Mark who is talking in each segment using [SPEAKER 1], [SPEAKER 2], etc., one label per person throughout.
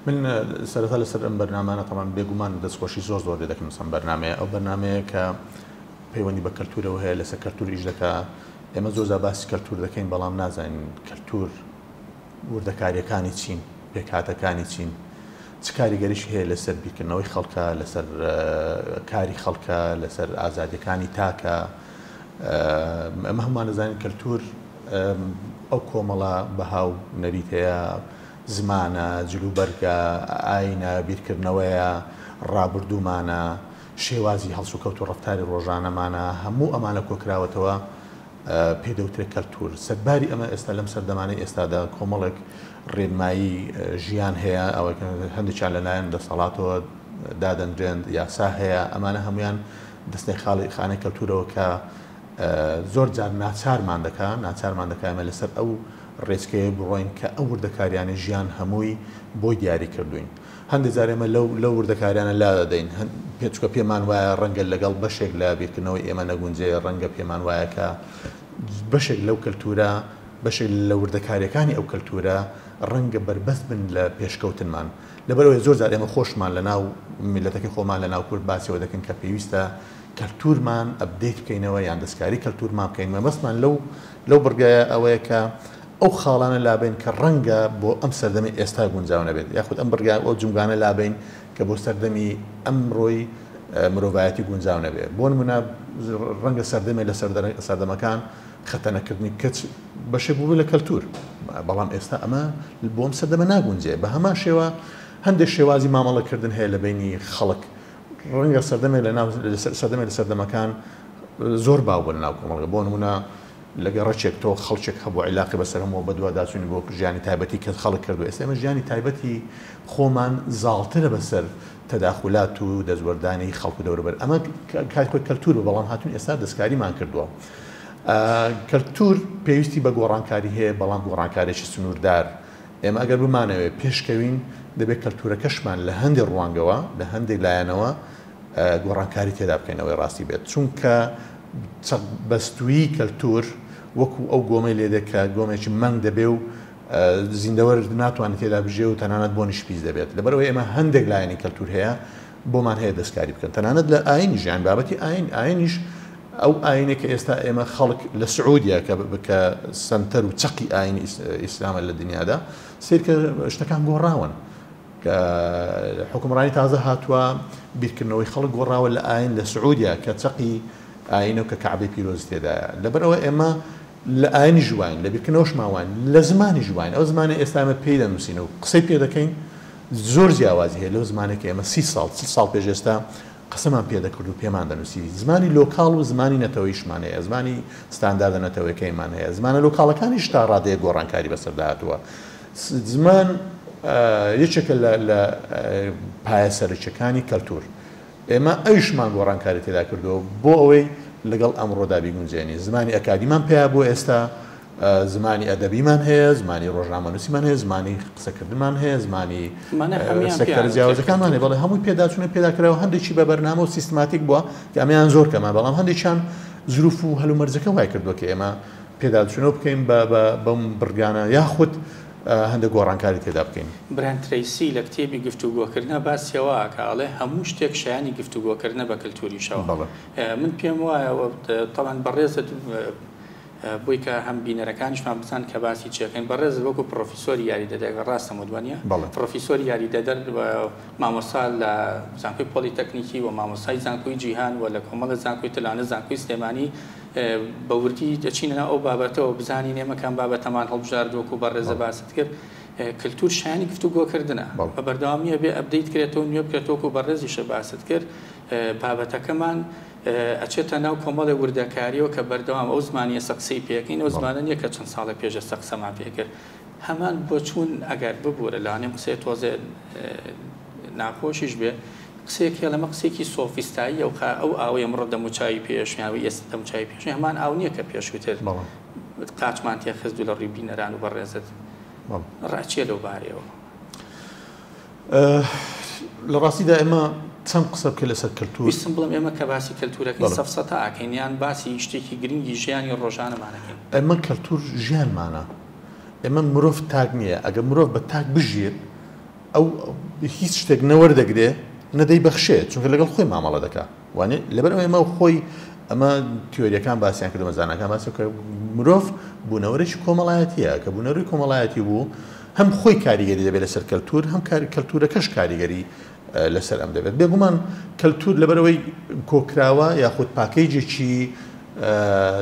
[SPEAKER 1] من سەرەتا لەسەر ئەم بەرنامانە تەمان بێگومان دەستخۆشی زۆر زۆر لێ دەکەم سم بەرنامەیە ئەو بەرنمەیە کە پەیوەندی بە کەلتورەوە هەیە لەسەر کەلتور ئیش دەکا ئێمە زۆر باسی کەلتور دەکەین بەڵام نازانین کەلتور وردەکاریەکانی چین پێکهاتەکانی چین چ کاریگەریش هەیە لەسەر بیرکردنەوەی خەڵکە لەسەر کاری خەڵکە لەسەر ئازادیەکانی تاکە ئەمە هەمومان دەزانین کەلتور ئەو کۆمەڵە بەهاو نەریت هەیە زمانە جلوبەرگە ئاینە بیرکردنەوەیە ڕابردوومانە شێوازی هەڵس و کەوت و ڕەفتاری ڕۆژانەمانە هەموو ئەمانە کۆکراوەتەوە پێدەوترێت کەلتور سەرباری ئەمە ئێستا لەم سەردەمانەی ئێستادا کۆمەڵێک ڕێنمایی ژیان هەیە ئەوە هەندێکیان لەلایەن دەسەڵاتەوە دادەنرێن یاسا هەیە ئەمانە هەمویان دەستەی خانەی کەلتورەوە کە زۆر جار ناچارمان دەکا ئەمە لەسەر ئەو ڕێچکەیە بڕۆین کە ئەو وردەکاریانە ژیان هەمووی بۆی دیاری کردوین هەندێک جار ئێمە لەو وردەکاریانە لا دەدەین پێچکە پێمان وایە ڕەنگە لەگەڵ بەشێک لە بیرکردنەوەی ئێمە نەگونجێ ڕەنگە پێمان وایە کە بەشێک لەو کەلتورە بەشێک لە وردەکاریەکانی ئەو کەلتورە ڕەنگە بربەست بن لە پێشکەوتنمان لەبەرەوەی زۆر جار ئێمە خۆشمان لەناو میلەتەکەی خۆمان لەناو کورد باسیەوە دەکەن کە پێویستە کەلتورمان ئەپدەیت بکەینەوە یان دەستکاری کەلتورمان بکەین مەبەستمان لەو بڕگایە ئەوەیە کە ئەو خاڵانە لابین کە ڕەنگە بۆ ئەم سەردەمی ئێستا گونجاو نەبێت یاخود ئەم بڕگای ئەو جنگانە لابین کە بۆ سەردەمی ئەمڕۆی مرۆڤایەتی گونجاو نەبێت بۆ نمونە ڕەنگە سەردەمێ لە سەردەمەکان خەتەنەکردنی کەچ بەشێک بوو لە کەلتور بەڵام ئێستا ئەمە بۆ ئەم سەردەمە ناگونجێ بە هەمان شێوە هەندێک شێوازی مامەڵەکردن هەیە لە بینی خەڵک ڕەنگە سەردەمێ لە سەردەمەکان زۆر باو بە لەناو کۆمەڵگە بۆ نمونە لەگە ڕەچێک تۆ خەڵکێک هەبوو عیلاقی بەسەرمەوە بەدووە داچوونی بۆ ژیانی تایبەتی کە خەڵک کردو ئێستا ئێمە ژیانی تایبەتی خۆمان زاڵترە بەسەر تەداخلات و دەزوەردانی خەڵک و دەوروبەر ئەمە کاتخۆی کەلتور بە بەڵام هاتوون ئێستا دەستکاریمان کردووە کەلتور پێویستی بە گۆڕانکاری هەیە بەڵام گۆڕانکارێکی سنووردار ئێمە ئەگەر بمانەوێت پێشکەوین دەبێت کەلتورەکەشمان لە هەندێک ڕوانگەوە لە هەندێک لایەنەوە گۆڕانکاری تێدا بکەینەوەی ڕاستی بێت چونکە بەستویی کەلتور وەکو ئەو گۆمەی لێدێک کە گۆمێکی مەنگ دەبێ و زیندەوەر ناتوانێت تێدا بژێ و تەنانەت بۆ نیشپیز دەبێت لەبەرەوەی ئێمە هەندێک لایەنی کەلتور هەیە بۆمان هەیە دەستکاری بکەن تەنانەت لە ئاینی ژیان بابەتی ئاینیش ئەو ئاینێک کە ئێستا ئێمە خەڵک لە سعودیا کە سنتەر و چەقی ئاینی ئیسلامە لە دنیادا سیر کە شتەکان گۆڕاون کە حکومڕانی تازە هاتووە بیرکردنەوەی خەڵک گۆڕاوە لە ئاین لە سعودیا کە چەقی ئاینە و کە کەعبەی پیرۆز تێدایە لەبەرەوە ئێمە لە ئاینی ژوین لە بیرکردنەوەش ماوان لە زمانی ژوین ئەو زمانی ئێستا ئێمە پێی دەنووسین و قسەی پێ دەکەین زۆر جیاوازی هەیە لەو زمانێک ئێمە 30 ساڵ پێش ئێستا قسەمان پێدەکرد و پێمان دەنووسی زمانی لۆکاڵ و زمانی نەتەوەیشمان هەیە زمانی ستانداردە نەتەوەیەکەیمان هەیە زمانە لۆکاڵەکانیش تا ڕادەیە گۆڕانکاری بەسەردا هاتووە زمان یەکێکە لە پایە سەرچەکانی کەلتور ئێمە ئەویشمان گۆڕانکاری تێدا کردەوە بۆ ئەوەی لەگەڵ ئەمڕۆدا بیگونجێنی زمانی ئەکادیمان پێیا بۆ ئێستا زمانی ئەدەبیمان هەیە زمانی ڕۆژنامەنووسیمان هەیە زمانی قسەکردمان هەیە زمانی سەکتەر جیاوازەکانمان هەیە بەڵێ هەمووی پێداچوونە پێداکراوە هەندێکی بە بەرنامە و سیستماتیک بووە کە ئەمیان زۆر کەمان بەڵام هەندێکیان زروف و هەلومەرجەکە وای کردووە کە ئێمە پێداچوونەوە بکەین بەم بڕگانە یاخود هەندێک گۆڕانکاری تێدا بکەین
[SPEAKER 2] بران تریسی لە کتێبی گفتوگۆکردنە باسیەوە کاڵێ هەموو شتێک شایانی گفتوگۆکردنە بە کەلتوریشەوە من پێم وایە تەڵەن بەڕێزت بۆی کە هەم بینەرەکانیشمان بزان کە باسی چێکەین بەڕێز وەکو پرۆفیسۆری یاری دەدەگە ڕاستە مدوانە پرۆفیسۆری یاری دەدەر مامۆستا لە زانکۆی پۆلیتەکنیکی و مامۆستای زانکۆی جیهان و لە کۆمەڵە زانکۆی تلانە زانکۆی سلێمانی بە وردی دەچینە ئەو بابەتەوە بزانین ئێمەکان بابەتەمان هەڵبژاردووەکو بەڕێزە باست کرد کللتور شایانی گفتوگۆکردنە بە بەردەوامیە بێ ئەبدەیت کرێتەوە نوێ بکرێتەوەکو بەڕێزیشە باست کرد بابەتەکەمان ئەچێتە ناو کۆمەڵی وردەکاریەوە کە بەردەوام ئەو زمانیە سەقسەی پێکەین ئەو زمانە نییە کە چەند ساڵە پێشە سەقسەمان پێکرد هەمان بۆ چوون ئەگەر ببوورە لەوانێ قسەی تۆزێ ناخۆشیش بێ قسێکی لەمە قسێکی سۆفیستایی ئەو ئاوەی ئەمڕۆ دەموچاوی پێشنیاوی ئێستا دەموچاوی پێش هەمان ئاو نییە کە پێشووتر قاچمان تێ خستو لە ڕووی بینەران و بەڕێزت ڕاچیە لەو بارەوە
[SPEAKER 1] لە ڕاستیدا ئێمە چەند قسە بکە لەسەر کەلتور
[SPEAKER 2] ویستم بڵم ئێمە کە باسی کەلتورەکەی سەفسەتە ئاکەین یان باسی شتێکی گرنگی ژیانی ڕۆژانەمانەکەین
[SPEAKER 1] ئەمە کەلتور ژیانمانە ئێمە مرۆڤ تاک نییە ئەگەر مرۆڤ بە تاک بژێت ئەو هیچ شتێک نەوەردەگرێ نەدەی بەخشێت چونکە لەگەڵ خۆی مامەڵە دەکا وانێ لەبەر ئێمە خۆی ئەمە تیۆریەکان باسییان کردو مەزانەکان باسی کە مرۆڤ بوونەوەرێکی کۆمەڵایەتیە کە بوونەوەری کۆمەڵایەتی بوو هەم خۆی کاریگەری دەبێت لەسەر کەلتور هەم کەلتورەکەش کاریگەری لەسەر ئەم دەبێت بێگومان کەلتور لەبەرەوەی کۆکراوە یاخود پاکەیجێکی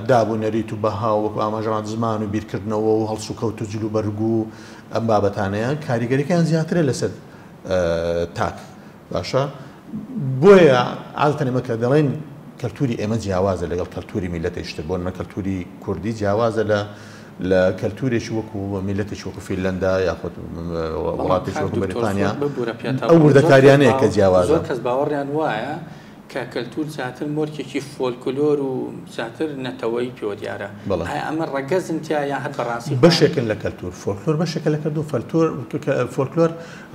[SPEAKER 1] دابوونەریت و بەها وەکو ئاماژەڵات زمان و بیرکردنەوە و هەڵسو کەوت و جلو و بەرگ و ئەم بابەتانەیە کاریگەریەکان زیاترە لەسەر تاک باشە بۆیە عادەتەن ئێمە کە دەڵێن کەلتوری ئێمە جیاوازە لەگەڵ کەلتوری میلەتێکتر بۆ نە کەلتوری کوردی جیاوازە لە کەلتورێکی وەکو میلەتێکی وەکو فینلەندا یاخود وڵاتێکی وەکو بەریتانیا ئەو وردەکاریانەیە کە جیاوازە
[SPEAKER 2] زۆر کەس باوەڕیان وایە کە کەلتور زیاتر مۆرکێکی فۆلکلۆر و زیاتر نەتەوەی پێوە دیارە ئەمە ڕەگەزن تیا یان هەر بەڕاستی
[SPEAKER 1] بەشێکن لە کەلتور فۆلکلۆر بەشێکە لە کەلتور فۆلکلۆر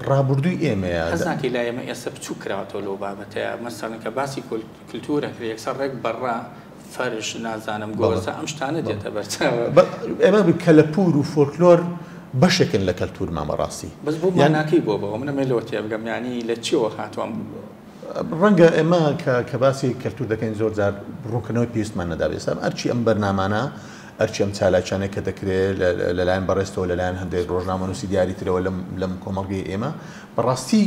[SPEAKER 1] ڕابردووی ئێمەیە
[SPEAKER 2] حەزناکەی لا ئێمە ئێستا بچوو کراوەتەوە لەو بابەتەیە مەسەڵەن کە باسی کولتورەکرێ یەکسەر ڕێک بەڕا فەرش نازانم گۆزە ئەم شتانە دێتە بەرچاوە
[SPEAKER 1] ئێمە کەلەپور و فۆلکلۆر بەشێکن لە کەلتور مامەڕاستی
[SPEAKER 2] بەس بۆ ماناکەی بۆ بەوە منە مێلەوە تێ بگەم یانی لە چیەوە هاتووەم
[SPEAKER 1] ڕەنگە ئێمە کە باسی کەلتور دەکەین زۆر جار ڕوونکردنەوەی پێویستمان نەدابێت ئێستا ئەرچی ئەم بەرنامانە ئەرچی ئەم چالاکیانەی کە دەکرێت لەلایەن بەڕێستەوە لەلایەن هەندێک ڕۆژنامەنووسی دیاریترەوە لەم کۆمەڵگەی ئێمە بەڕاستی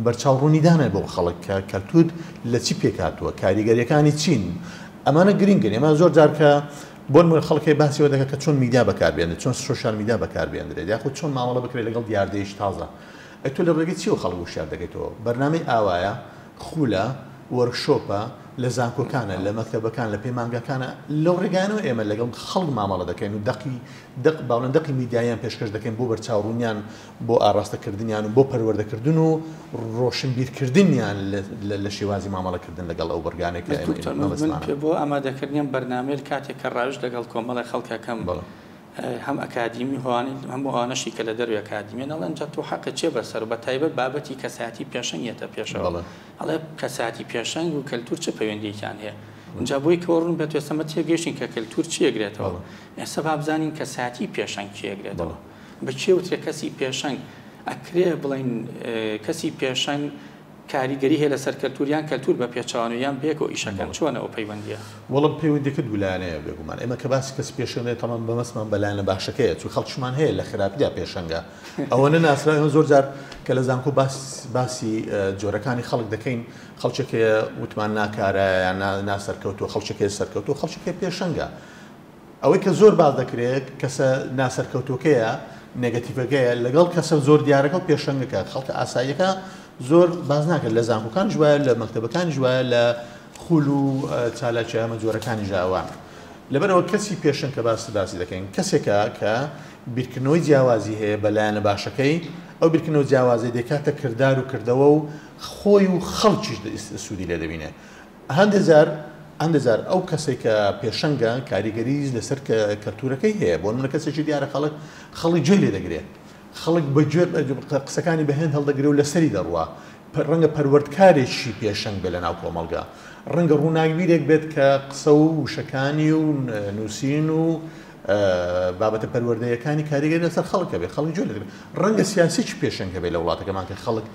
[SPEAKER 1] بەرچاوڕوونیدانە بۆ خەڵک کە کەلتور لە چی پێکهاتووە کاریگەریەکانی چین ئەمانە گرنگن ئێمە زۆر جار کە بۆ خەڵکی باسیەوە دەکات کە چۆن میدیا بەکاربێنێت چۆن سۆشیال میدیا بەکاربێنرێت یاخود چۆن مامەڵە بکرێت لەگەڵ دیاردەیەکی تازە ئەتۆ لە ڕێگەی چی و خەڵک وشار دەکەیتەوە بەرنامەی ئاوایە خولە وەرکشۆپە لە زانکۆکانە لە مەکتەبەکان لە پەیمانگەکانە لەو ڕێگانەوە ئێمە لەگەڵ خەڵک مامەڵە دەکەین و باڵندەقی میدیایان پێشکەش دەکەین بۆ بەرچاوڕوونیان بۆ ئاراستەکردنیان و بۆ پەروەردەکردن و ڕۆشنبیرکردنیان لە شێوازی مامەڵەکردن لەگەڵ ئەو بەرگانێکی
[SPEAKER 2] بۆ ئامادەکردنیان بەرنامەی کاتێک کە ڕاوش لەگەڵ کۆمەڵی خەڵکەکەم هەم ئەکادیمی هەوانی هەموو ئەوانەشی کە لە دەروی ئەکادیمیە نەڵێن جا تۆ حەقت چێ بەسەر بە تایبەت بابەتی کەسایەتی پێشەنگێتە پێشەوە ئەڵێ کەسایەتی پێشەنگ و کەلتور چه پەیوەندیەکیان هەیە اینجا بۆی کەوەڕون بێت ئێستا تێگەیشتین کە کەلتور چیەگرێتەوە ئێستا بابزانین کەسایەتی پێشەنگ چیەگرێتەوە بەچێ وترێ کەسی پێشەنگ ئەکرێ بڵین کەسی پێشەنگ کاریگەری هەیە لەسەر کەلتوریان کەلتور بە پێچوانیان بێک و ئیشەکەن چۆنەوە پەیوەندیە
[SPEAKER 1] وەڵام پەیوەندیەکە دوولایەنەیە بێگومان ئێمە کە باسی کەس پێشەنگێت تەمام بەمەسمان بەلایەنە باشەکەیە چون خەڵکیشمان هەیە لە خراپیدا پێشەنگە ئەوەنە ناسرا ئێمە زۆر جار کە لە زانکۆ باسی جۆرەکانی خەڵک دەکەین خەڵکێکەیە وتمان ناکارە یان ناسەرکەوتووە خەڵکێکی سەرکەوتووە خەڵکێکی پێشەنگە ئەوەی کە زۆر باز دەکرێت کەسە ناسەرکەوتووەکەیە نێگەتیڤەکەیە لەگەڵ کەسە زۆر دیارەکە و پێشەنگەکە خەڵکە ئاساییەکە زۆر باز ناکرد لە زانکۆکان ژوایە لە مەکتەبەکانی ژوایە لە خول و چالاکی ئەمە جۆرەکانی ژاوان لەبەرەوە کەسی پێشەنگ کە باسی دەکەین کەسێکە کە بیرکردنەوەی جیاوازی هەیە بەلایەنە باشەکەی ئەو بیرکردنەوە جیاوازی دەکاتە کردار و کردەوە و خۆی و خەڵکیش سوودی لێ دەبینێ هەندێزار ئەو کەسێک کە پێشەنگە کاریگەری لەسەر کەلتورەکەی هەیە بۆ منە کەسێکی دیارە خەڵک گوێ لێ دەگرێت خەڵک بەگوێ قسەکانی بەهێن هەڵدەگرێ و لەسەری دەڕوە ڕەنگە پەروەردکارێکی پێشەنگ بێ لە ناو کۆمەڵگا ڕەنگە ڕووناگیرێک بێت کە قسە و وشەکانی و نووسین و بابەتە پەروەردەیەکانی کاریگەری لەسەر خەڵکە بێت خەڵک گوێ لێ ڕەنگە سیاسیی پێشەنگە بێت لە وڵاتەکەمان کە خەڵک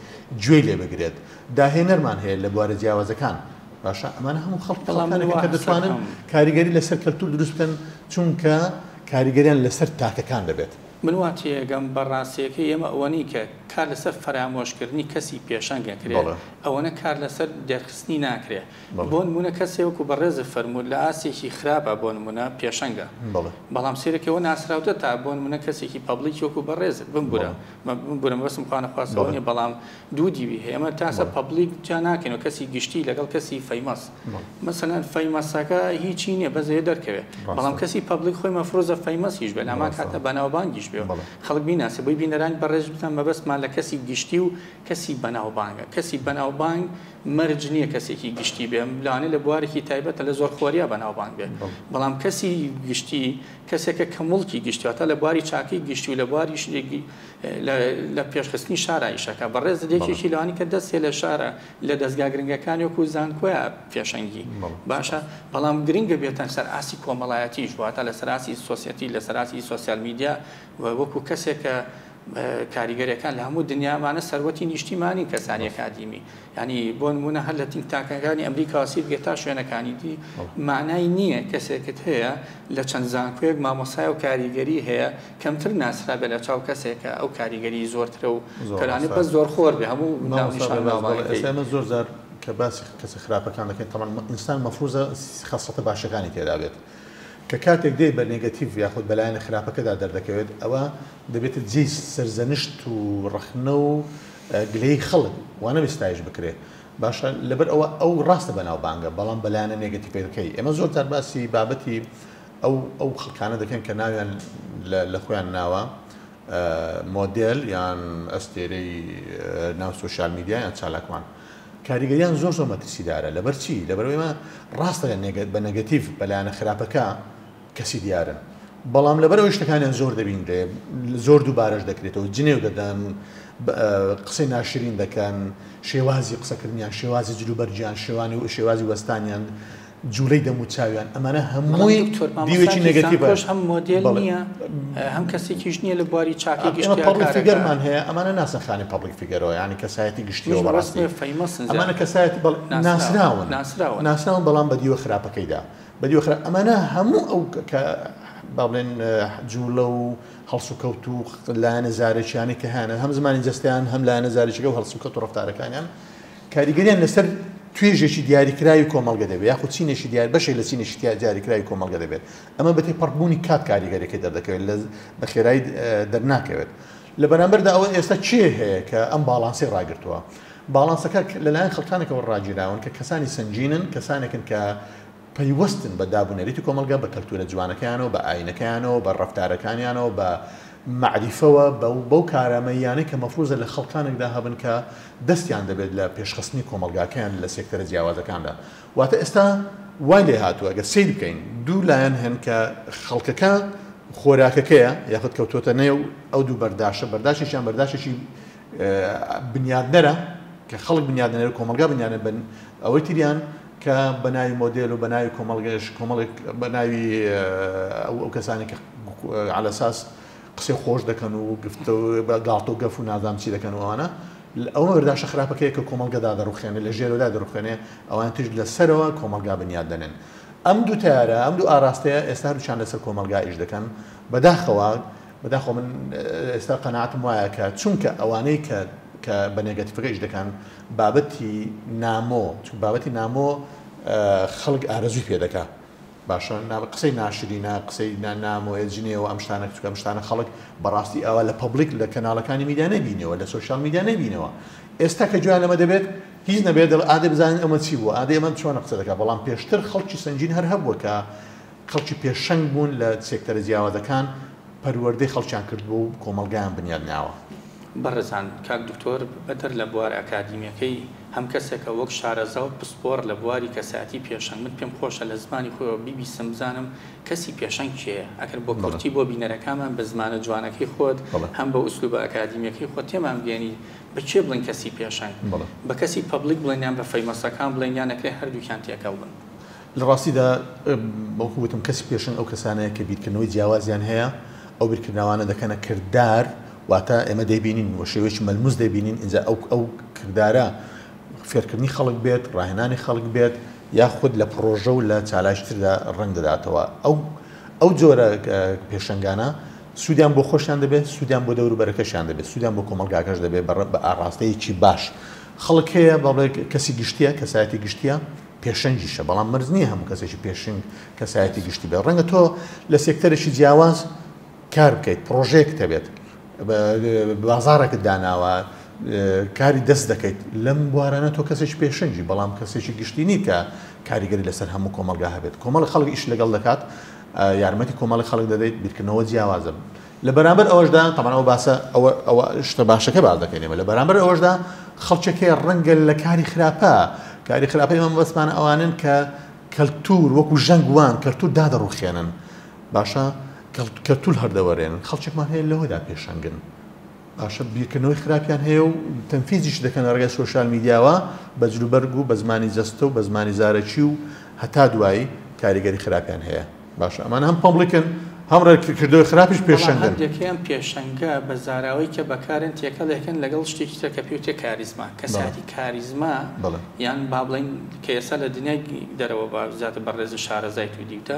[SPEAKER 1] گوێ لێ بگرێت داهێنەرمان هەیە لە بوارە جیاوازەکان باشە ئەمانە هەموو خەڵکەڵەکانێک کە دەتوانن کاریگەری لەسەر کەلتور دروست بکەن چونکە کاریگەریان لەسەر تاکەکان دەبێت
[SPEAKER 2] من واتیەگەم بەڕاستیەکەی ئێمە ئەوەنی کە کار لەسەر فەرامۆشکردنی کەسی پێشەنگەکرێت ئەوەنە کار لەسەر دەرخستنی ناکرێت بۆ نمونە کەسێوەکو بەڕێزە فەرموود لە ئاسێکی خراپە بۆ نمونە پێشەنگە بەڵام سێرەکەەوە ناسراوتە تا بۆ نمونە کەسێکی پەبلیکی وەکو بەڕێزت بمبورە بەسم خوانە خواستەوە نیە بەڵام دوو دیوی هەیە ئێمە تاسە پەبلیک جا ناکەینەوە کەسی گشتی لەگەڵ کەسی فەیمەس مەسەلەن فەیمەسەکە هیچی نییە بەزێ دەرکەوێت بەڵام کەسی پەبلیک خۆی مەفرۆزە فەیمەسیش بێت ئەما کاتە بەناوبانگیش خەڵک بیناسە بۆی بینەرانی بەڕێژ بتان مەبەستمان لە کەسی گشتی و کەسی بەناوبانگە کەسی بەناوبانگ مەرج نییە کەسێکی گشتی بێ لەوانەیە لە بوارێکی تایبەتە لە زۆرخۆریە بەناوبانگ بێت بەڵام کەسی گشتی کەسێکە کە مڵکی گشتیواتە لە بواری چاکەی گشتی و لە بواری شتێکی لە پێشخستنی شارایشەکە بەڕێز دێکێکی لەوانی کە دەستێ لە شارە لە دەستگا گرنگەکانی وەکو زانکۆیە پێشەنگی باشە بەڵام گرنگە بێتەن سەر ئاسی کۆمەڵایەتیش واتە لە سەراسی سۆسیەتی لە سەراسی سۆسیال میدیا وەکو کەسێکە کاریگەریەکان لە هەموو دنیامانە سەروەتی نیشتیمانی کەسانی ئەکادیمی ینی بۆ نمونە هەر لە تینکتانکەکانی ئەمریکا وەسی بگێت تا شوێنەکانی دی معنای نییە کەسێکت هەیە لە چەند زانکۆیەک مامۆسای و کاریگەری هەیە کەمتر ناسرا بێت لە چاو کەسێکە ئەو کاریگەری زۆرترە و کەلانێ بەس زۆر خۆر بێ هەموو
[SPEAKER 1] ناونیشانمە زۆر زار کە باسی کەسە خراپەکان دەکەین تەمان ئینسان مەفروزە خاصەتە باشەکانی تێدا بێت کە کاتێک دێ بە نێگەتیڤ یاخود بەلایەنە خراپەکەدا دەردەکەوێت ئەوە دەبێت جێی سەرزەنشت و ڕەخنە و گلەی خەڵک وانە وستایش بکرێت باشە لەبەر ئەو ڕاستە بەناو بانگە بەڵام بەلایەنە نێگەتیڤەکەی ئێمە زۆر جار باسی بابەتی ئەو خەڵکانە دەکەن کە ناویان لە خۆیان ناوە مۆدێل یان ئەستێرەی ناو سۆشیال میدیا یان چالاکمان کاریگەریان زۆر زۆر مەترسیدارە لەبەر چی لەبەرەوەی ئێمە ڕاستە بە نەگەتیڤ بەلایەنە خراپەکە کەسی دیارن بەڵام لەبەرەوەی شتەکانیان زۆر دەبینرێ زۆر دووبارەش دەکرێتەوە جنێو دەدەن قسەی ناشرین دەکەن شێوازی قسەکردنیان شێوازی جلوبەرجیان شێوازی وەستانیان جوولەی دەموچاویان ئەمانە هەمووی دیوێکی نێگەتیڤە
[SPEAKER 2] هەم مۆدێل نییە هەم کەسێکیش نییە لە بواری چاکی
[SPEAKER 1] پابلیک فیگەرمان هەیە ئەمانە ناسەخانی پابلیک فیگەرەوە ینی کەسایەتی گشتیەوە بەڕاستی ئەمانە کەسایەتی ناسراون بەڵام بە دیوە خراپەکەیدا بە دیوە خراپ ئەمانە هەموو ئەو کە با بڵێن جوولە و هەڵس و کەوت و لایەنە زارێکیانی کە هەیە هەم زمانی جەستیان هەم لایەنە زارێکیەکە و هەڵس و کەوت و ڕەفتارەکانیان کاریگەریان لەسەر توێژێکی دیاریکراوی کۆمەڵگە دەبێت یاخود چینێکی دیار بەشێک لە چینێکی دیاریکراوی کۆمەڵگە دەبێت ئەمە بە تێپەڕبوونی کات کاریگەریەکەی دەردەکەوێت بە خێرایی دەرناکەوێت لە بەرامبەردا ئەوە ئێستا چێ هەیە کە ئەم باڵانسی ڕاگرتووە باڵانسەکە لەلایەن خەڵکانێکەوە ڕاگیراون کە کەسانی سنجینن کەسانێکن کە پەیوەستن بە دابوونەریتی کۆمەڵگە بە کەلتورە جوانەکانەوە بە ئاینەکانەوە بە ڕەفتارەکانیانەوە بە معریفەوە بەو کارامەیانەی کە مەفروزە لە خەڵکانێکدا هەبن کە دەستیان دەبێت لە پێشخستنی کۆمەلگاکەیان لە سێکتەرە جیاوازەکاندا واتە ئێستا وای لێ هاتووە ئەگەر سیر بکەین دوو لایەن هەن کە خەڵکەکە خۆراکەکەیە یاخود کەوتۆتە نێو ئەو دوو بەرداشتیان بەرداشتێکی بنیادنەرە کە خەڵک بنیادنەر کۆمەلگا بنیادنە بن ئەوەی تریان کە بەناوی مۆدێل و بەناوی کۆمەڵگەش کۆمەڵێک بەناوی ئەو کەسانی کە على ئەساس قسەی خۆش دەکەن و گاڵتە و گەف و نازام چی دەکەن و ئەوانە ئەوە بەرداشتە خراپەکەیە کە کۆمەڵگەدا دەڕوخێنێت لە ژێرەوەدا دەڕوخێنێ ئەوان تش لەسەرەوە کۆمەلگا بنیاد دەنێن ئەم دوو تیارە ئەم دوو ئاراستەیە ئێستا هەروچیان لەسەر کۆمەلگا ئیش دەکەن بەداخەوە من ئێستا قەناعەتم وایە کە چونکە ئەوانەی کە بە نێگەتیڤەکە ئیش دەکەن بابەتی نامۆ خەڵک ئارەزوی پێ دەکات باشە قسەی ناشرینە قسەی نامۆیە جنێەوە ئەم شتانە کچکە ئەم شتانە خەڵک بەڕاستی ئەوە لە پەبلیک لە کەناڵەکانی میدیا نەبینەوە لە سۆشیال میدیا نەبینەوە ئێستا کە جویان لەمە دەبێت هیچ نەبێت ئادێ بزانین ئەمە چی بوو ئادێ ئەمە چۆن قسە دەکات بەڵام پێشتر خەڵکی سنجین هەر هەبووە کە خەڵکی پێشەنگ بوون لە سێکتەرە جیاوازەکان پەروەردەی خەڵکیان کردبوو و کۆمەلگایان بنیادناوە
[SPEAKER 2] بەڕێزان کاک دکتۆر بەدەر لە بوار ئەکادیمیەکەی هەم کەسێکە وەک شارەزا و پسپۆر لە بواری کەساتی پێشەنگ من پێم خۆشە لە زمانی خۆی بیبیستم بزانم کەسی پێشەنگ کێیە ئەگەر بۆ کورتی بۆ بینەرەکانمان بە زمانە جوانەکەی خۆت هەم بە ئوسلوبە ئەکادیمیەکەی خۆت تێمان بگەێنی بەکێ بڵین کەسی پێشەنگ بە کەسی پەبلیک بڵێنیان بە فەیمەسەکان بڵێنیان نەکرێ هەردووکیان تێکەڵ بن
[SPEAKER 1] لە ڕاستیدا بەوکوتم کەسی پێشەنگ ئەو کەسانەیە کە بیرکردنەوەی جیاوازیان هەیە ئەو بیرکردنەوانە دەکەنە کردار واتە ئێمە دەبینین وە شێوەیەکی مەلموس دەبینین ئینجا ئەو کردارە فێرکردنی خەڵک بێت ڕاهێنانی خەڵک بێت یاخود لە پرۆژە و لە چالایشتردا ڕنگ دەداتەوە ئەو جۆرە پێشەنگانە سوودیان بۆ خۆشیان دەبێت سوودیان بۆ دەوروبەرەکەشیان دەبێت سوودیان بۆ کۆمەلگاکەش دەبێت بە ئاڕاستەیەکی باش خەڵک هەیە بەڵێ کەسی گشتیە کەسایەتی گشتیە پێشەنگیشە بەڵام مەرج نییە هەموو کەسێکی پێشنگ کەسایەتی گشتی بێت ڕەنگە تۆ لە سێکتەرێکی جیاواز کار بکەیت پرۆژەیەک دەبێت بازارێکت داناوە کاری دەست دەکەیت لەم بوارانە تۆ کەسێکی پێشەنگی بەڵام کەسێکی گشتی نیت کە کاریگەری لەسەر هەموو کۆمەلگا هەبێت کۆمەڵی خەڵک ئیش لەگەڵ دەکات یارمەتی کۆمەڵی خەڵک دەدەیت بیرکردنەوە جیاوازە لە بەرامبەر ئەوەشدا تەمانەوە باسە ئەوە شتە باشەکە باز دەکەینەوە لە بەرامبەر ئەوەشدا خەڵکێکی ڕەنگە لە کاری خراپە ئێمە بەسمانە ئەوانن کە کەلتور وەکو ژەنگوان کەلتور دادەڕوخێنن باشە کەلتور هەردەوەرێنن خەڵکێکمان هەیە لەوەدا پێشەنگن باشە بیرکردنەوەی خراپیان هەیە و تەنفیزیش دەکەن ڕێگای سۆشیال میدیاوە بە جلوبەرگ و بە زمانی جەستە و بە زمانی زارەکی و هەتا دوایی کاریگەری خراپیان هەیە باشە ئەمان هەم پەبلیکن هەمڕێکردەوەی خراپیش پێشەنگن.
[SPEAKER 2] هەندێکیان پێشەنگە بە زاراوەی کە بەکارن تێکەڵێکن لەگەڵ شتێکی تر کە پێوتێ کاریزما کەساتی کاریزما یان با بڵین کە ئێستا لە دنیای دەرەوە بە زیاتر بەڕێز شارەزای توی دیوتە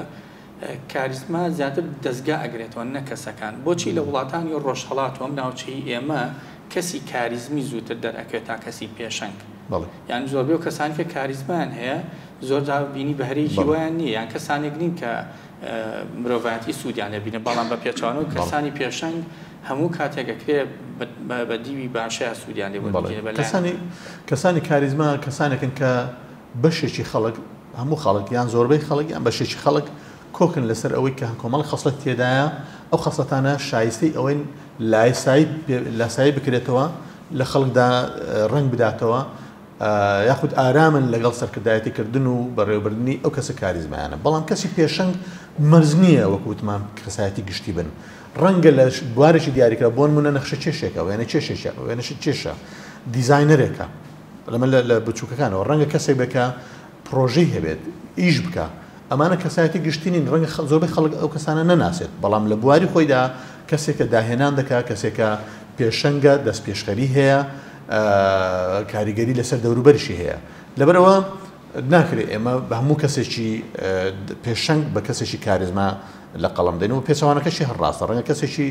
[SPEAKER 2] کاریزما زیاتر دەستگا ئەگرێتەوە نە کەسەکان. بۆچی لە وڵاتانی ڕۆژهەڵاتەوە ناوچەی ئێمە کەسی کاریزمی زووتر دەرەکەوێت تا کەسی پێشەنگ. یان زۆربەی و کەسانی کە کاریزمان هەیە زۆر بینی بەهرەیەکی وایان نییە یان کەسانێک نین کە مرۆڤایەتی سوودیان لێبینە بەڵام بە پێچوانەوە کەسانی پێشەنگ هەموو کاتێکەکرێ بە دیوی باشەیە سوودیان لێ
[SPEAKER 1] کەسانی کاریزما کەسانێکن کە بەشێکی خەڵک هەموو خەڵک یان زۆربەی خەڵک یان بەشێکی خەڵک کۆکن لەسەر ئەوەی کە کۆمەڵ خەسڵەت تێدایە ئەو خەسڵەتانە شایستەی ئەوەی لاسایی بکرێتەوە لە خەڵکدا ڕنگ بداتەوە یاخود ئارامن لەگەڵ سەرکردایەتیکردن و بەڕێوەبردننی ئەو کەسە کاریزمایانە. بەڵام کەسی پێشەنگ مەرج نییە وەکوتمان کەسایەتی گشتی بن. ڕەنگە لە بوارێکی دیاریکرا بۆ نمونە نەخشە چێشێکە وێنە چێشە دیزاینەرێکە لەمە لە بچووکەکانەوە ڕەنگە کەسێک بکە پرۆژەی هەبێت ئیش بکە ئەمانە کەسایەتی گشتینین ڕەنگە زۆربەی خەڵک ئەو کەسانە نەناسێت بەڵام لە بواری خۆیدا کەسێکە داهێنان دەکات کەسێکە پێشەنگە دەست پێشخەری هەیە کاریگەری لەسەر دەوروبەرشی هەیە لەبەرەوە ناکرێت ئێمە بە هەموو کەسێکی پێشەنگ بە کەسێکی کاریزما لە قەڵم دێنەوە پێچەوانەکەشی هەڕاستە ڕەنگە کەسێکی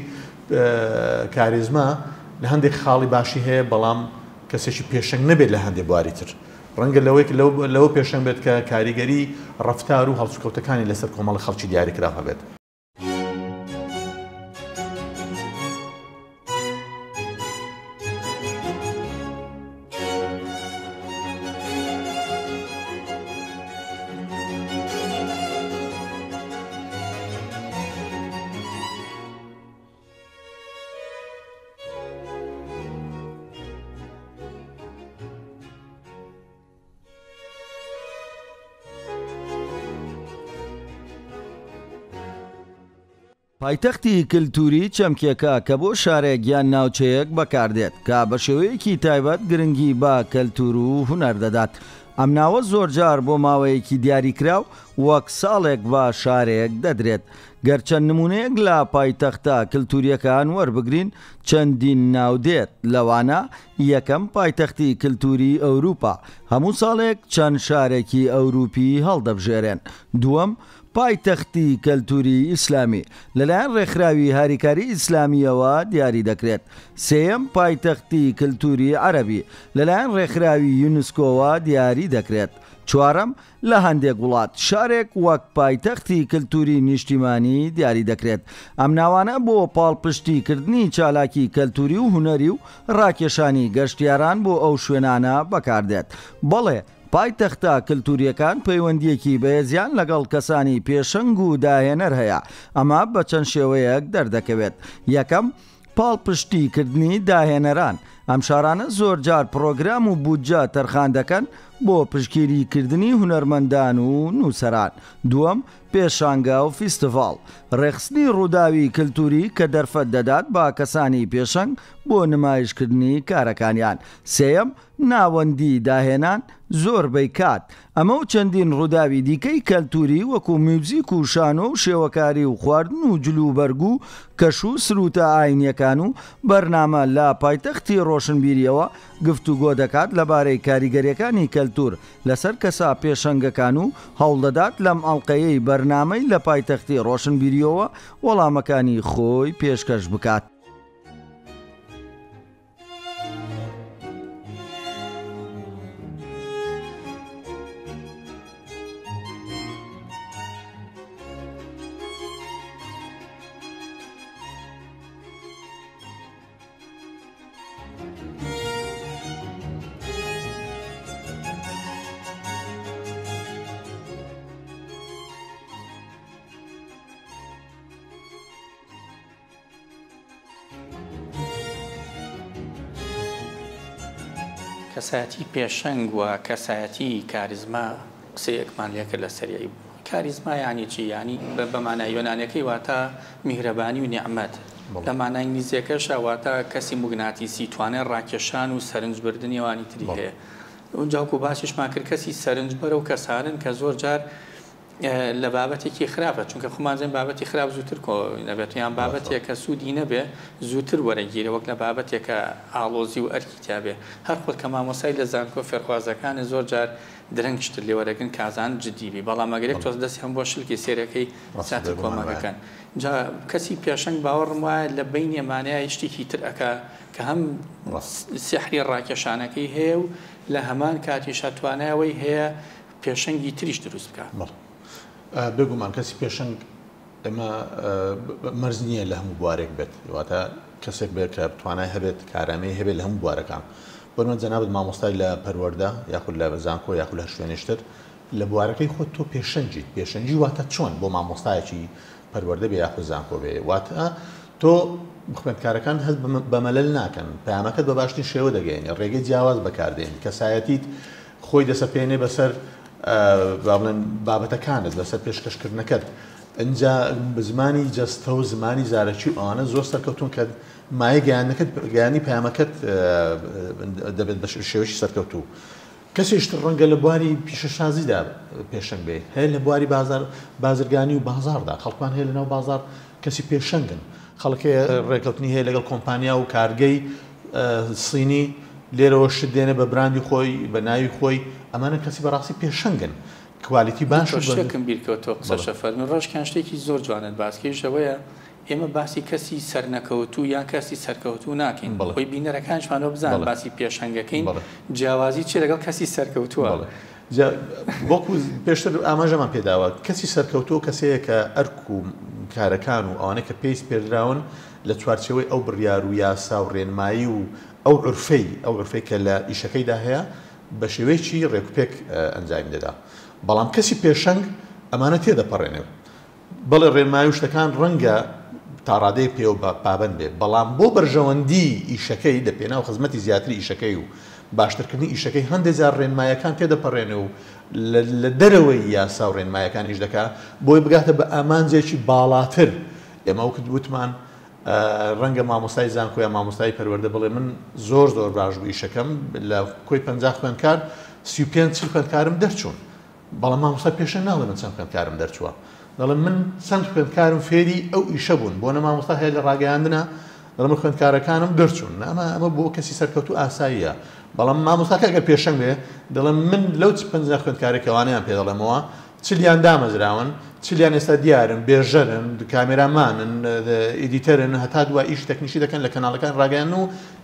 [SPEAKER 1] کاریزما لە هەندێک خاڵی باشی هەیە بەڵام کەسێکی پێشەنگ نەبێت لە هەندێک بواری تر ڕەنگە لەوە پێشەنگ بێت کە کاریگەری ڕەفتار و هەڵسوکەوتەکانی لەسەر کۆمەڵی خەڵکی دیاریکرا هەبێت.
[SPEAKER 3] پایتەختی کللتوری چەمکێکە کە بۆ شارێک یان ناوچەیەک بەکاردێت کە بە شێوەیەکی تایبەت گرنگی بە کەلتور و هونەر دەدات. ئەم ناوە زۆرجار بۆ ماوەیەکی دیاریکراو وەک ساڵێک بە شارێک دەدرێت. گەرچەند نمونەیەک لە پایتەختە کللتوریەکان وەربگرین چەندین ناودێت لەوانە یەکەم پایتەختی کللتوری ئەوروپا هەموو ساڵێک چەند شارێکی ئەوروپی هەڵدەبژێرێن. دووەم پایتەختی کەلتوری ئیسلامی لەلایەن ڕێکخراوی هاریکاری ئیسلامیەوە دیاری دەکرێت. سێەم پایتەختی کەلتوری عەرەبی لەلایەن ڕێکخراوی یونسکۆوە دیاری دەکرێت. چوارەم لە هەندێک وڵات شارێک وەک پایتەختی کەلتوری نیشتیمانی دیاری دەکرێت. ئەم ناوانە بۆ پاڵپشتیکردنی چالاکی کەلتوری و هونەری و ڕاکێشانی گەشتیاران بۆ ئەو شوێنانە بەکاردێت. بەڵێ پایتەختە کللتوریەکان پەیوەندیەکی بەهێزیان لەگەڵ کەسانی پێشەنگ و داهێنەر هەیە. ئەمە بە چەند شێوەیەک دەردەکەوێت. یەکەم پاڵپشتیکردنی داهێنەران. ئەم شارانە زۆرجار پرۆگرام و بودجە تەرخان دەکەن بۆ پشگیریکردنی هونەرمەندان و نووسەران. دووەم پێشانگە و فیستڤاڵ ڕێخستنی ڕووداوی کللتوری کە دەرفەت دەدات با کەسانی پێشەنگ بۆ نمایشکردنی کارەکانیان. سێەم ناوەندی داهێنان زۆربەی کات. ئەمە و چەندین ڕووداوی دیکەی کەلتوری وەکو میوزیک و شانۆ و شێوەکاری و خواردن و جلوبەرگ و کەش و سروتە ئاینیەکان و بەرنامە لە پایتەختی ڕۆشنبیریەوە گفتوگۆ دەکات لەبارەی کاریگەریەکانی کەلتور لەسەر کەسا پێشەنگەکان و هەوڵدەدات لەم ئەڵلقەیەی بەرنامەی لە پایتەختی ڕۆشنبیریەوە وەڵامەکانی خۆی پێشکەش بکات.
[SPEAKER 2] کەسایەتی پێشەنگ و کەسایەتی کاریزما قسەیەکمان لێکرد لە سەریایی. کاریزما یانی چی؟ یانی بە مانای یۆنانیەکەی واتە میهرەبانی و نیعمەت. لە مانای ئینگلیزیەکەش واتە کەسی موگناتیسی توانێت ڕاکێشان و سەرنجبردنی ئەوانی تری هەیە. اونجا وەکو باشیشمان کرد کەسی سەرنجبەرە و کەسانن کە زۆر جار لە بابەتێکی خراپە چونکە خۆمانزین بابەتی خراپ زووتر نەبێت یان بابەتێک کە سوودی نەبێ زووتر وەرەگیرە وەک لە بابەتێکە ئاڵۆزی و ئەرکی تابێ هەر خۆت کە مامۆسای لە زانکۆ فێرخوازەکانی زۆر جار درەنگ شتر لێوەرەگرن کازان جدیبی بەڵام ئەگەرێک تۆز دەستی هەم بۆ شلکی سێرەکەی ساتر کۆمەکەکەن جا کەسی پێشەنگ باوەڕم وایە لە بین ئەمانەیە شتێکی تر ئەکا کە هەم سیحری ڕاکێشانەکەی هەیە و لە هەمان کاتیشە توانایەوەی هەیە پێشەنگی تریش دروست بکات
[SPEAKER 1] بێگومان کەسی پێشەنگ ئەمە مەرج نییە لە هەموو بوارێک بێت واتە کەسێک بێت کە توانای هەبێت کارامەی هەبێت لە هەموو بوارەکان بۆ جەنابەت مامۆستای لە پەروەردە یاخود لە زانکۆ یاخود لە شوێنێشتر لە بوارەکەی خۆت تۆ پێشەنجی واتە چۆن بۆ مامۆستایەکی پەروەردە بێ یاخود زانکۆ بێ واتە تۆ خوێندکارەکان هەست بە مەلەل ناکەن پەیامەکەت بە باشترین شێوە دەگەیەنی ڕێگەی جیاواز بەکاردێنی کەسایەتیت خۆی دەسەپێنێ بەسەر بڵێن بابەتەکانت بەسەر پێشکەشکردنەکەت ئەجا زمانی جەستە و زمانی زارەکی ئەوانە زۆر سەرکەوتون کە مایە گەیانەکەت گەیانی پەیامەکەت دەبێت بە شێوەشی سەرکەوتوو کەسێشتر ڕەنگە لە بواری پیشەشازیدا پێشەنگ بێ هەیە لە بواری بازرگانی و بازاردا خەڵکان هەیە لەناو بازار کەسی پێشەنگن خەڵکی ڕێکەوتنی هەیە لەگەڵ کۆمپانیا و کارگەی سینی لێرەوە شت دێنێ بە براندی خۆی بە ناوی خۆی ئەمانە کەسی بەڕاستی پێشەنگن کوالیتی باش
[SPEAKER 2] شتێکم بیرکەوتەوە قسەشە فەرمی ڕۆژکان شتێکی زۆر جوانت باسکەیشەوەیە ئێمە باسی کەسی سەرنەکەوتوو یان کەسی سەرکەوتوو ناکەین خۆی بینەرەکانشمانەوە بزان باسی پێشەنگەکەین جیاوازی چی لەگەڵ کەسی سەرکەوتووە
[SPEAKER 1] وەکو پێشتر ئاماژەمان پێداوە کەسی سەرکەوتوو کەسەیە کە ئەرک و کارەکان و ئەوانە کە پێیس پێدراون لە چوارچەوەی ئەو بڕیار و یاسا و ڕێنمایی و ئەو عورفەی کە لە ئیشەکەیدا هەیە بە شێوەیەکی ڕێکوپێک ئەنجام دەدا بەڵام کەسی پێشەنگ ئەمانە تێدەپەڕێنێ بەڵێ ڕێنمایی و شتەکان ڕەنگە تا ڕادەیە پێوە پابەند بێ بەڵام بۆ بەرژەوەندی ئیشەکەی لە پێناو خزمەتی زیاتری ئیشەکەی و باشترکردنی ئیشەکەی هەندێک جار ڕێنمایەکان تێدەپەڕێنێ و لە دەرەوەی یاسا و ڕێنمایەکان ئیش دەکا بۆی بگاتە بە ئامانجێکی باڵاتر ئێمە وتمان ڕەنگە مامۆستای زانکۆ یا مامۆستای پەروەردە بڵێ من زۆر باش بوو ئیشەکەم لە کۆی 50 خوێندکار 35 خوێندکارم دەرچوون بەڵام مامۆستا پێشەنگ ناڵێ من چەند خوێندکارم دەرچووە دەڵێن من چەند خوێندکارم فێری ئەو ئیشە بوون بۆ نە مامۆستا هەیە لە ڕاگەیاندنە دەڵێ من خوێندکارەکانم دەرچوون ئەمە بۆ کەسی سەرکەوتوو ئاساییە بەڵام مامۆستاکە ئەگەر پێشەنگ بێ دەڵێن من لەو 50 خوێندکارێکەوانیان پێ دەڵێمەوە چلیان دامەزراون چلیان ئێستا دیارن بێژەرن کامێرامانن ئیدیتەرن هەتا دوای ئیش تەکنیشی دەکەن لە کەناڵەکان ڕاگەیان و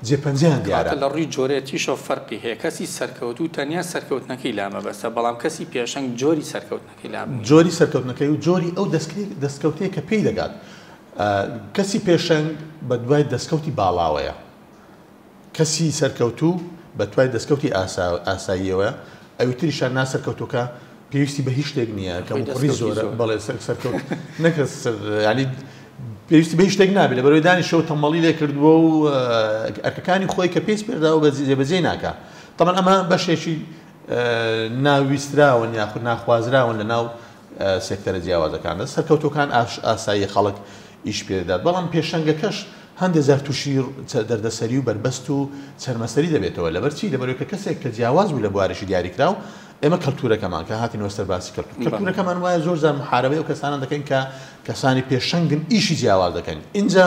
[SPEAKER 1] جێپەنجیان دیارە
[SPEAKER 2] لە ڕووی جۆرێتیشەوە فەرقی هەیە کەسی سەرکەوتوو تەنیا سەرکەوتنەکەی لامە بەسە بەڵام کەسی پێشەنگ جۆری سەرکەوتنەکەی لامە
[SPEAKER 1] جۆری سەرکەوتنەکەی و جۆری ئەو دەستکەوتەیە کە پێی دەگات کەسی پێشەنگ بە دوای دەستکەوتی باڵاوەیە کەسی سەرکەوتوو بە دوای دەستکەوتی ئاساییەوە ئەوتریشان ناسەرکەوتوکە پێویستی بە هیچ شتێک نییە کە ڕی زۆرە بەڵێ سەرکەوت نەکەس ینی پێویستی بە هیچ شتێک نابێت لە بەرەوەی دانی شەو تەمەڵی لێ کردووە و ئەرکەکانی خۆی کە پێیس پێداوە بەجێبەجێ ناکە تەمان ئەمە بەشێکی ناویستراون یاخود ناخوازراون لە ناو سێکتەرە جیاوازەکاندا سەرکەوتەکان ئاسایی خەڵک ئیش پێدات بەڵام پێشەنگەکەش هەندێک زار تووشی دەردەسەری و بربەست و چەرمەسەری دەبێتەوە لەبەرچی لەبەرەوەی کە کەسێک کە جیاواز بوو لە بوارێکی دیاریکراو ئێمە کەلتورەکەمان کە هاتینەوە سەر باسی کەلتورەکەمان وایە زۆر جار محارەبەی ئەو کەسانان دەکەن کە کەسانی پێشەنگن ئیشی جیاواز دەکەن اینجا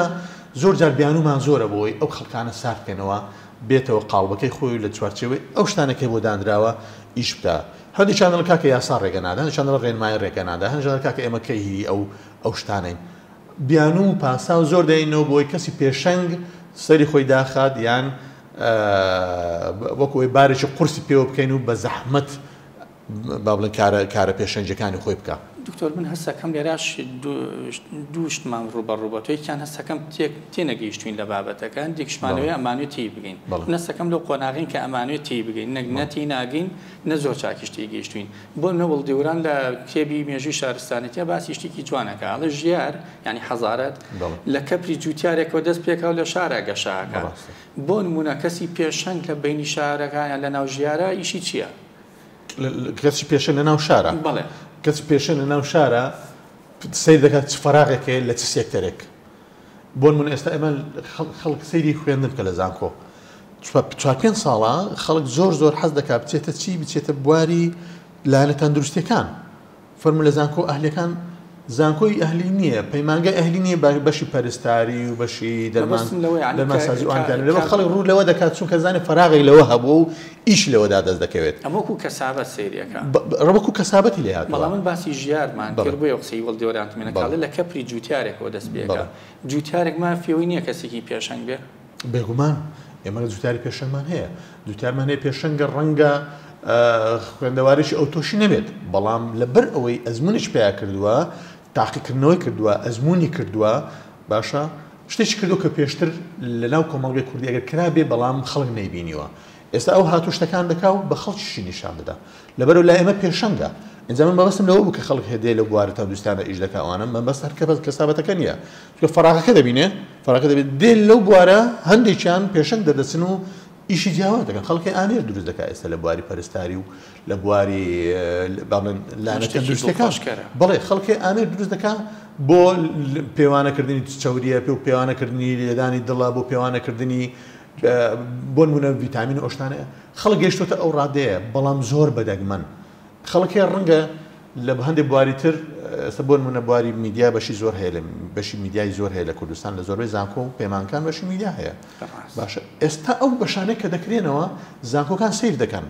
[SPEAKER 1] زۆر جار بیانومان زۆرە بۆی ئەو خەڵکانە سارد بکەنەوە بێتەوە قاڵبەکەی خۆی لە چوارچێوەی ئەو شتانەکەی بۆ دانراوە ئیش بکە هەندێکیان دەڵێن کاکە یاسا ڕێگە نادا هەندێکیان دەڵێن ڕێنمایی ڕێگە نادا هەندێکیان کاکە ئێمە کەیهی ئەو شتانەین بیانوو و پاسا و زۆر دەینەوە بۆی کەسی پێشەنگ سەری خۆی داخات یان وەکوی بارێکی قورسی پێوە بکەین و بە زەحمەت با بڵێن کارە پێشەنجەکانی خۆی بکە
[SPEAKER 2] دکتۆر من هەستەکەم لێراش دووشتمان ڕوبەڕوبەتەوەیان هەستەکەم تێنەگەیشتوین لە بابەتەکان دیکشمانەوەی ئەمانوێت تی بگەین هەستەکەم لەو قۆناغین کە ئەمانوێت تی بگەین نەتی ناگەین نە زۆر چاکیشتی گەیشتوین بۆ نەوڵ دیوران لە کتێبی مێژووی شارستانێتە باسی شتێکی جوانەکە ئەڵە ژیار ینی حەزارەت لە کەپری جوتیارێکەوە دەست پێکەوە لە شارە گەشاکە بۆ نمونە کەسی پێشەنگ لە بینی شارەکان لە ناو ژیارە ئیشی چییە؟
[SPEAKER 1] کەسی پێشەنگ لە ناو شارە
[SPEAKER 2] بەڵێ
[SPEAKER 1] کەس پێشەنگ لە ناو شارە سیر دەکات چ فەراغێکەیە لە چ سێکتەرێک بۆ نمونە ئێستا ئێمە خەڵک سەیری خوێندن کە لە زانکۆ 4-5 ساڵە خەڵک زۆر حەز دەکات بچێتە چی بچێتە بواری لایەنە تەندروستیەکان فەرموو لە زانکۆ ئەهلیەکان زانکۆی ئەهلی نییە پەیمانگە ئەهلی نییە بەشی پەرستاری و بەشی دەرمانسازی وانکان لەوە خەڵک ڕوو لەوە دەکات چونکە زانێ فەراغی لەوە هەبوو و ئیش لەوەدا دەست دەکەوێت
[SPEAKER 2] ئەمەکو کەسابەت سەیریەکە
[SPEAKER 1] ڕەبکو کەسابەتی لێ هاتووە
[SPEAKER 2] بەڵام من باسی ژیارمان کرد بۆ قسەی وەڵدەوەرانتمێنەکاڵە لە کەپری جوتیارێکەوە دەست بێکە جوتیارێک مافیەوەی نییە کەسێکی پێشەنگ بێ
[SPEAKER 1] بێگومان ئێمە جوتیاری پێشەنگمان هەیە جوتیارمان هەیە پێشەنگە ڕەنگە خوێندەوارێکی ئەوتۆشی نەبێت بەڵام لەبەر ئەوەی ئەزمونش پێیا کردووە تاقیکردنەوەی کردووە ئەزمموی کردووە باشە شتێکی کردو کە پێشتر لە ناو کۆمەڵگەی کوردی ئەگەر کرابێ بەڵام خەڵک نەیبینیوە ئێستا ئەو هاتوو شتەکان دەکا و بە خەڵکیشی نیشان بدە لەبەرەوە لا ئێمە پێشەنگە ئینجا من بەبەستم لەوە بوو کە خەڵک هێدێ لە بوارە تا دوستانە ئیش دەکەوانە من بەس هەر کەسابەتەکە نییە چونکە فەراغەکە دەبینێ فەراغەکە دەبێت دێن لەو بوارە هەندێکیان پێشەنگ دەدەچن و ئیشی جیاواز دەکەن خەڵکی ئامێر دروست دەکات ئێستا لە بواری پەرستاری و لە بواری لانەتە دروستەکان بەڵێ خەڵکی ئامێر دروست دەکات بۆ پێوانەکردنی چاوریە پێ و پێوانەکردنی لێدانی دڵە بۆ پێوانەکردنی بۆ نمونە ڤیتامین و ئۆشتانە خەڵک گەیشتوتە ئەو ڕادەیە بەڵام زۆر بەدەگمەن خەڵکی ڕەنگە لە هەندێک بواری تر ئێستا بۆ نمونە بواری میدیا بەشی زۆر هەیە لە بەشی میدیای زۆر هەیە لە کوردستان لە زۆربەی زانکۆ و پەیمانکان بەشی میدیا هەیە باشە ئێستا ئەو بەشانەی کە دەکرێنەوە زانکۆکان سیر دەکەن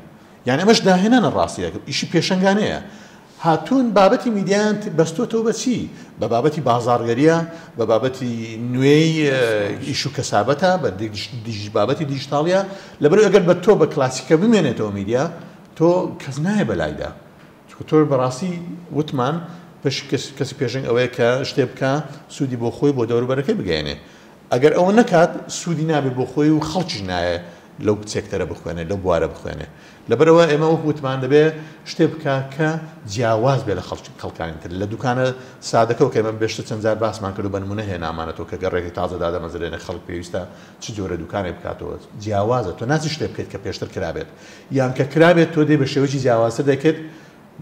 [SPEAKER 1] یعنی ئەمەش داهێنانە ڕاستیە ئیشی پێشەنگانەیە هاتوون بابەتی میدیان بەستۆتەوە بەچی بە بابەتی بازارگەریە بە بابەتی نوێی ئیش و کەسابەتە بە بابەتی دیجیتاڵیە لەبەر ئەگەر بە تۆ بە کلاسیکە بمێنێتەوە میدیا تۆ کەس نایە بەلایدا چونکە تۆ بەڕاستی وتمان کەسی پێشنگ ئەوەیە کە شتێ بکە سوودی بۆ خۆی بۆ دەوروبەرەکەی بگەێنێ ئەگەر ئەوە نەکات سوودی نابێت بۆ خۆی و خەڵکیش نایە لەو سێکتەرە بخوێنێ لەو بوارە بخوێنێ لەبەرەوە ئێمە وەک وتمان دەبێ شتێ بکە کە جیاواز بێ لە خەڵکانی تر لە دوکانە سادەکەەوە کە ئێمە بێشتە چەند جار باسمان کرد و بە نمونە هێنامانەتەوە کە گەڕێکی تازەدا دەمەزرێنە خەڵک پێویستە چ جۆرە دوکانێک بکاتەوە جیاوازە تۆ ناچی شتێ بکەیت کە پێشتر کرابێت یان کە کرابێت تۆ دێ بە شێوەی جیاوازتر دەکەیت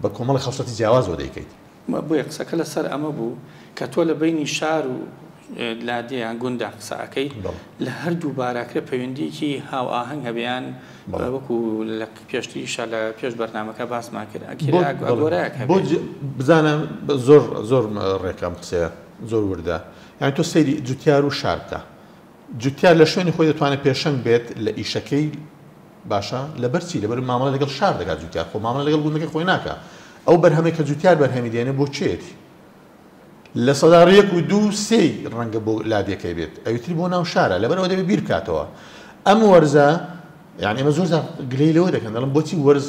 [SPEAKER 1] بە کۆمەڵی خەڵکی جیاوازەوە دەیکەیت
[SPEAKER 2] بۆیە قسەکە لەسەر ئەمە بوو کە تۆ لە بینی شار و لادێیان گوندا قسەکەیت لە هەردوو باراکرە پەیوەندیکی هاو ئاهەنگ هەبیان وەکو لە پێشتریشە لە پێش بەرنامەکە باسمان کرد
[SPEAKER 1] بۆ بزانم زۆر ڕێکام قسەیە زۆر وردە یعنی تۆ سەیری جوتیار و شارکە جوتیار لە شوێنی خۆی دەتوانێت پێشەنگ بێت لە ئیشەکەی باشە لەبەرچی لەبەر مامەڵە لەگەڵ شار دەکات جوتیار خۆ مامەڵە لەگەڵ گوندەکەی خۆی ناکە ئەو بەرهەمێک کە جوتیار بەرهەمی دێنێ بۆ چێتی لە سەدار 1 و 2 3 ڕەنگە بۆ لادێکەکەی بێت ئەویتری بۆ ناو شارە لەبەرەوە دەبێت بیر بکاتەوە ئەم وەرزە یعنی ئێمە زۆر گلەی لەوە دەکەن دەڵم بۆچی وەرز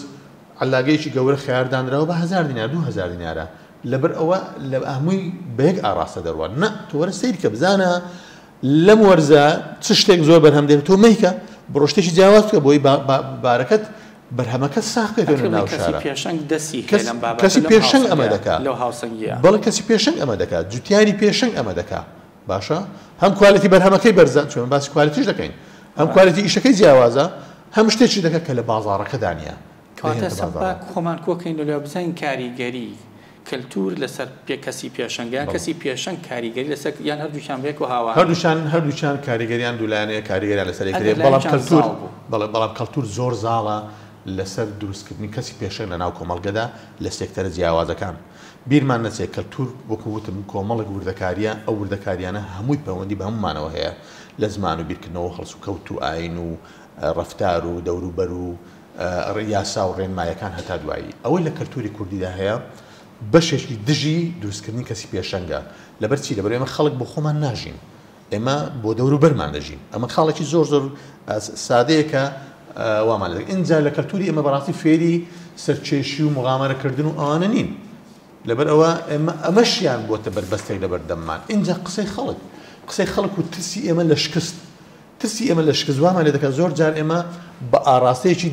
[SPEAKER 1] علاگەیەکی گەورە خیاردانراوە بە 1000 دینار 2000 دینارە لەبەر ئەوە لە هەمووی بەیەک ئاڕاستە دەڕوان نە تۆ وەرە سیر کە بزانە لەم وەرزە چ شتێک زۆر بەرهەم دێت تۆ مەیکە بڕۆ شتێکی جیاواز بکە بۆی بارەکەت بەرهەمەکە ساختێتەوە ناو شارە کەسی پێشەنگ ئەمە دەکات بەڵێ کەسی پێشەنگ ئەمە دەکات جوتیاری پێشەنگ ئەمە دەکات باشە هەم کوالیتی بەرهەمەکەی بەرزە چۆن باسی کوالیتیش دەکەین هەم کوالیتی ئیشەکەی جیاوازە هەم شتێکی دەکات کە لە بازاڕەکە دانیە
[SPEAKER 2] کەواتە سەباک خۆمان کۆکەین لە بزانین کاریگەری کەلتور لەسەر کەسی پێشەنگیان کەسی پێشەنگ کاریگەری لەسەر یان هەردووشان بێک و هاوا
[SPEAKER 1] هەردووچان کاریگەریان دوولایەنەیە کاریگەریان لەسەر یەکترێ بەڵام کەلتور زۆر زاڵە لەسەر دروستکردنی کەسی پێشەنگ لە ناو کۆمەڵگەدا لە سێکتەرە جیاوازەکان بیرمان نەچێت کەلتور وەکو وتم کۆمەڵێک وردەکاریە ئەو وردەکاریانە هەمووی پەیوەندی بە هەمومانەوە هەیە لە زمان و بیرکردنەوە هەڵس و کەوت و ئاین و ڕەفتار و دەوروبەر و یاسا و ڕێنمایەکان هەتا دوایی ئەوەی لە کەلتوری کوردیدا هەیە بەشێکی دژی دروستکردنی کەسی پێشەنگە لەبەر چی لەبەر ئێمە خەڵک بۆ خۆمان ناژین ئێمە بۆ دەوروبەرمان دەژین ئەمە خاڵێکی زۆر سادەیەکە وامان لەدەک اینجا لە کەلتوری ئێمە بەڕاستی فێری سەرکێشی و مغامرەکردن و ئەوانە نین لەبەر ئەوە ئەمەشیان بۆتە بەربەستێک لەبەر دەممان اینجا قسەی خەڵک و ترسی ئێمە لە شکست ترسی ئێمە لە شکست وامان لێ دەکات زۆر جار ئێمە بە ئاراستەیەکی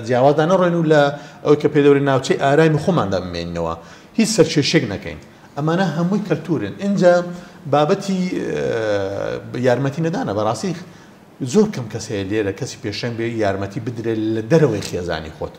[SPEAKER 1] جیاوازدا نەڕێن و لە ئەوەی کە پێدەوری ناوچەی ئارامی خۆماندا بمێنینەوە هیچ سەرکێشێک نەکەین ئەمانە هەمووی کەلتورن اینجا بابەتی یارمەتی نەدانە بەڕاستی زۆر کەم کەس هەیە لێرە کەسی پێشەنگ بێ یارمەتی بدرێت لە دەرەوەی خێزانی خۆت